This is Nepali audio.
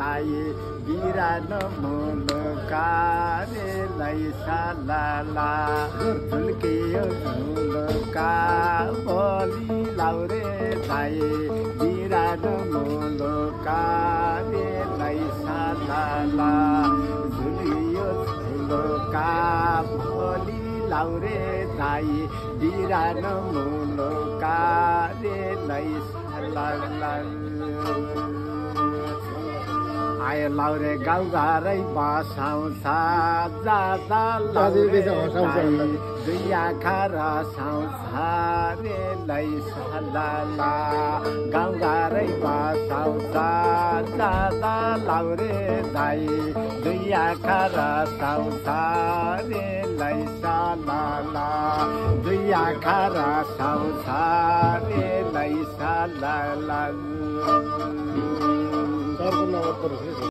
दाई बिरानो मुलुका रे लैसाला झुल्कियो झुलुका बोली लाउरे दाई बिरानो मुलुका रे लैसाला झुलियो झुलुका बोली लाउरे दाई बिरानो मुलुका रे लैसाला आयो लाउरे गाउँ घरै बसाउँछ जाँदा लाउरे दुई आँखा रसाउँछ रे लैसाला गाउँ घरै बसाउँछ जाँदा लाउरे दाई दुई आँखा रसाउँछ रे लैसाला दुई आँखा रसाउँछ रे लैसाला